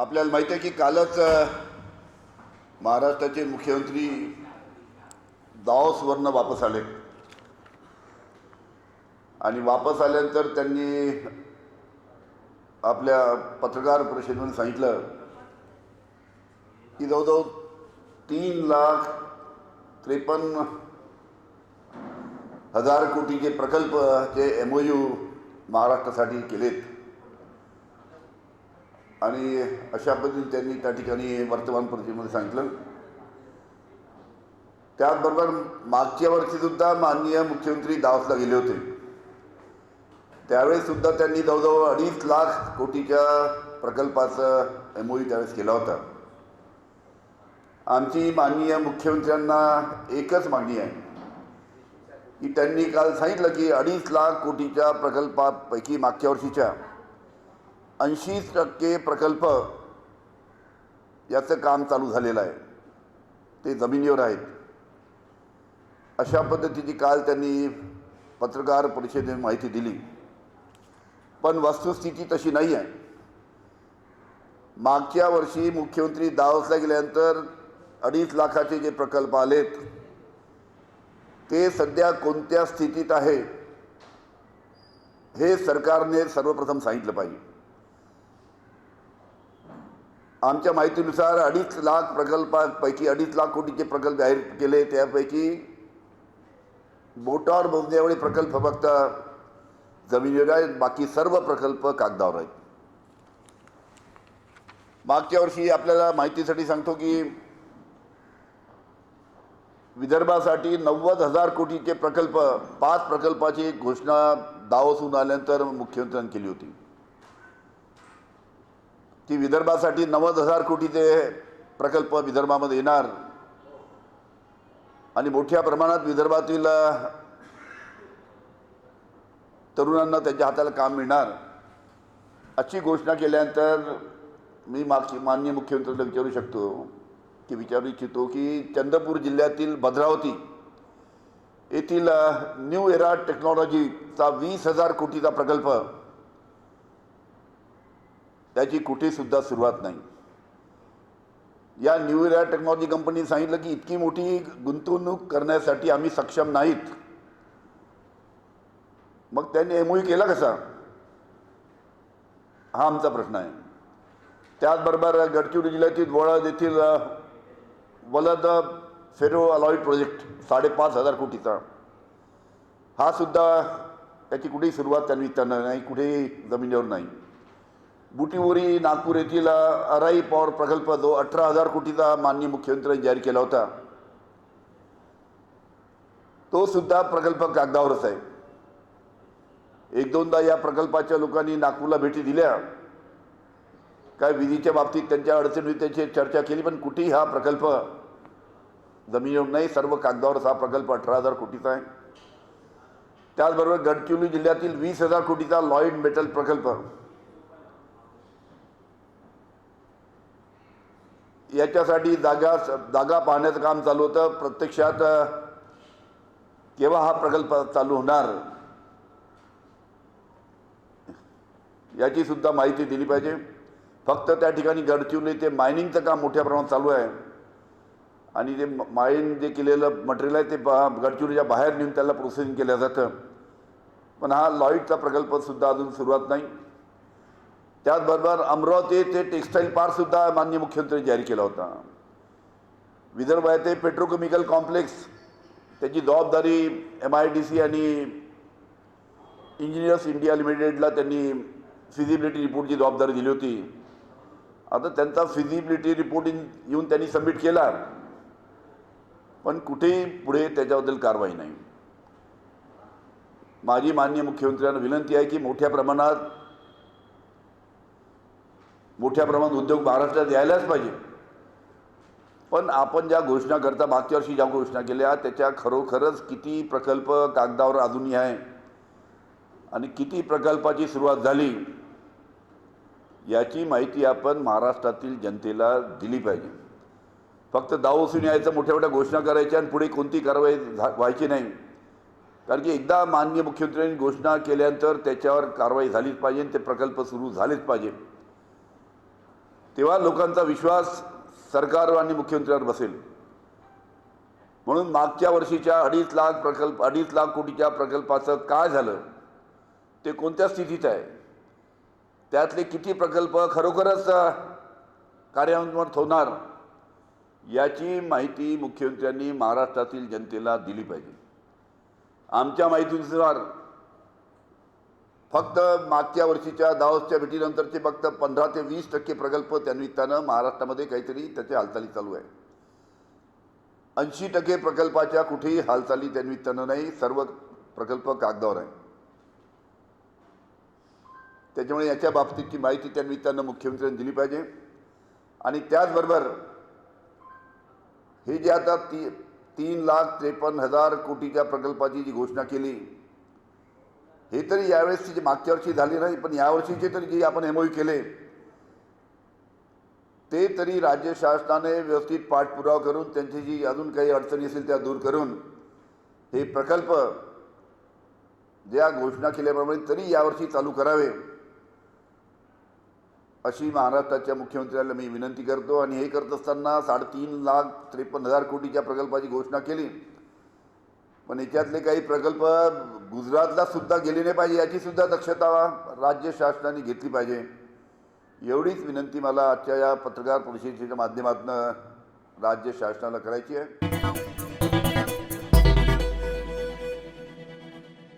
आपल्याला माहिती आहे की कालच महाराष्ट्राचे मुख्यमंत्री दाओसवरनं वापस आले आणि वापस आल्यानंतर त्यांनी आपल्या पत्रकार परिषदेमध्ये सांगितलं की जवळजवळ 3,53,000 कोटीचे प्रकल्पचे MOU महाराष्ट्रासाठी केलेत आणि अशा पद्धतीने त्यांनी त्या ठिकाणी वर्तमान परिषदेमध्ये सांगितलं। त्याचबरोबर मागच्या वर्षीसुद्धा माननीय मुख्यमंत्री दावोसला गेले होते, त्यावेळेससुद्धा त्यांनी जवळजवळ 2.5 लाख कोटीच्या प्रकल्पाचं MOU त्यावेळेस केला होता। आमची माननीय मुख्यमंत्र्यांना एकच मागणी आहे की त्यांनी काल सांगितलं की 2.5 लाख कोटीच्या प्रकल्पापैकी मागच्या वर्षीच्या 80% प्रकल्प याचं काम चालू झालेलं आहे, ते जमिनीवर आहेत। अशा पद्धतीची काल त्यांनी पत्रकार परिषदेत माहिती दिली, पण वस्तुस्थिती तशी नाही आहे। मागच्या वर्षी मुख्यमंत्री दावोसला गेल्यानंतर 2.5 लाखाचे जे प्रकल्प आलेत ते सध्या कोणत्या स्थितीत आहे हे सरकारने सर्वप्रथम सांगितलं पाहिजे। आमच्या माहितीनुसार 2.5 लाख प्रकल्पापैकी 2.5 लाख कोटीचे प्रकल्प जाहीर केले, त्यापैकी बोटावर मोजण्याएवढे प्रकल्प फक्त जमिनीवर आहेत, बाकी सर्व प्रकल्प कागदावर आहेत। मागच्या वर्षी आपल्याला माहितीसाठी सांगतो की विदर्भासाठी 90,000 कोटीचे प्रकल्प 5 प्रकल्पाची घोषणा दावोसहून आल्यानंतर मुख्यमंत्र्यांनी केली होती। की विदर्भासाठी 90,000 कोटीचे प्रकल्प विदर्भामध्ये येणार आणि मोठ्या प्रमाणात विदर्भातील तरुणांना त्यांच्या हाताला काम मिळणार अशी घोषणा केल्यानंतर मी माननीय मुख्यमंत्र्यांना विचारू इच्छितो की चंद्रपूर जिल्ह्यातील भद्रावती येथील न्यू एरा टेक्नॉलॉजीचा 20,000 कोटीचा प्रकल्प, त्याची कुठेसुद्धा सुरुवात नाही। या न्यू एरा टेक्नॉलॉजी कंपनीने सांगितलं की इतकी मोठी गुंतवणूक करण्यासाठी आम्ही सक्षम नाहीत। मग त्यांनी MOU केला कसा, हा आमचा प्रश्न आहे। त्याचबरोबर गडचिरोली जिल्ह्यातील वळद येथील वलद फेरो अलॉइड प्रोजेक्ट 5,500 कोटीचा, हा सुद्धा त्याची कुठेही सुरुवात त्यांनी नाही, कुठेही जमिनीवर नाही। बुटीबोरी नागपूर येथील अराई पॉवर प्रकल्प जो 18,000 कोटीचा माननीय मुख्यमंत्र्यांनी जाहीर केला होता, तो सुद्धा प्रकल्प कागदावरच आहे। 1-2दा या प्रकल्पाच्या लोकांनी नागपूरला भेटी दिल्या, काय विधीच्या बाबतीत त्यांच्या अडचणी त्यांची चर्चा केली, पण कुठेही हा प्रकल्प जमिनीवर नाही, सर्व कागदावरच हा प्रकल्प 18,000 कोटीचा आहे। त्याचबरोबर गडचिरोली जिल्ह्यातील 20,000 कोटीचा लॉइड मेटल प्रकल्प, याच्यासाठी जागा पाहण्याचं काम चालू होतं। प्रत्यक्षात केव्हा हा प्रकल्प चालू होणार याची सुद्धा माहिती दिली पाहिजे। फक्त त्या ठिकाणी गडचिरोली ते मायनिंगचं काम मोठ्या प्रमाणात चालू आहे आणि ते मायनिंग जे केलेलं मटेरियल आहे ते गडचिरोलीच्या बाहेर नेऊन त्याला प्रोसेसिंग केलं जातं, पण हा लॉइडचा प्रकल्पसुद्धा अजून सुरुवात नाही। त्याचबरोबर अमरावती ते टेक्स्टाईल पार्कसुद्धा माननीय मुख्यमंत्र्यांनी जाहीर केला होता। विदर्भ आहे ते पेट्रोकेमिकल कॉम्प्लेक्स, त्याची जबाबदारी MIDC आणि इंजिनियर्स इंडिया लिमिटेडला त्यांनी फिजिबिलिटी रिपोर्टची जबाबदारी दिली होती। आता त्यांचा फिजिबिलिटी रिपोर्ट येऊन त्यांनी सबमिट केला, पण कुठेही पुढे त्याच्याबद्दल कारवाई नाही। माझी माननीय मुख्यमंत्र्यांना विनंती आहे की मोठ्या प्रमाणात उद्योग महाराष्ट्रात यायलाच पाहिजे, पण आपण ज्या घोषणा करता मागच्या वर्षी ज्या घोषणा केल्या त्याच्या खरोखरच किती प्रकल्प कागदावर अजूनही आहे आणि किती प्रकल्पाची सुरुवात झाली याची माहिती आपण महाराष्ट्रातील जनतेला दिली पाहिजे। फक्त दावोसून यायचं, मोठ्या मोठ्या घोषणा करायच्या आणि पुढे कोणती कारवाई व्हायची नाही, कारण की एकदा माननीय मुख्यमंत्र्यांनी घोषणा केल्यानंतर त्याच्यावर कारवाई झालीच पाहिजे, ते प्रकल्प सुरू झालेच पाहिजे। तेव्हा लोकांचा विश्वास सरकार आणि मुख्यमंत्र्यांवर बसेल. म्हणून मागच्या वर्षीच्या 2.5 लाख कोटीच्या प्रकल्पाचं काय झालं, ते कोणत्या स्थितीत आहे, त्यातले किती प्रकल्प खरोखरच कार्यान्वित होणार, याची माहिती मुख्यमंत्र्यांनी महाराष्ट्रातील जनतेला दिली पाहिजे. आमच्या माहितीनुसार फक्त मागच्या वर्षीच्या दावोसच्या भेटीनंतरचे फक्त 15 ते 20% प्रकल्प त्यानिमित्तानं महाराष्ट्रामध्ये काहीतरी त्याच्या हालचाली चालू आहे. 80% प्रकल्पाच्या कुठेही हालचाली त्यानिमित्तानं नाही. सर्व प्रकल्प कागदावर आहे. त्याच्यामुळे याच्या बाबतीतची माहिती त्यानिमित्तानं मुख्यमंत्र्यांनी दिली पाहिजे. आणि त्याचबरोबर हे जे आता 3,53,000 कोटीच्या प्रकल्पाची जी घोषणा केली, हे तरी यावेळेस जी मागच्या वर्षी झाली नाही, पण यावर्षीचे तरी जे आपण MOU केले ते तरी राज्य शासनाने व्यवस्थित पाठपुरावा करून त्यांची जी अजून काही अडचणी असेल त्या दूर करून हे प्रकल्प ज्या घोषणा केल्याप्रमाणे तरी यावर्षी चालू करावे, अशी महाराष्ट्राच्या मुख्यमंत्र्याला मी विनंती करतो. आणि हे करत असताना 3,53,000 कोटीच्या प्रकल्पाची घोषणा केली, पण याच्यातले काही प्रकल्प गुजरातला सुद्धा गेले नाही पाहिजे, याची सुद्धा दक्षता राज्य शासनाने घेतली पाहिजे. एवढीच विनंती मला आजच्या या पत्रकार परिषदेच्या माध्यमातून राज्य शासनाला करायची आहे.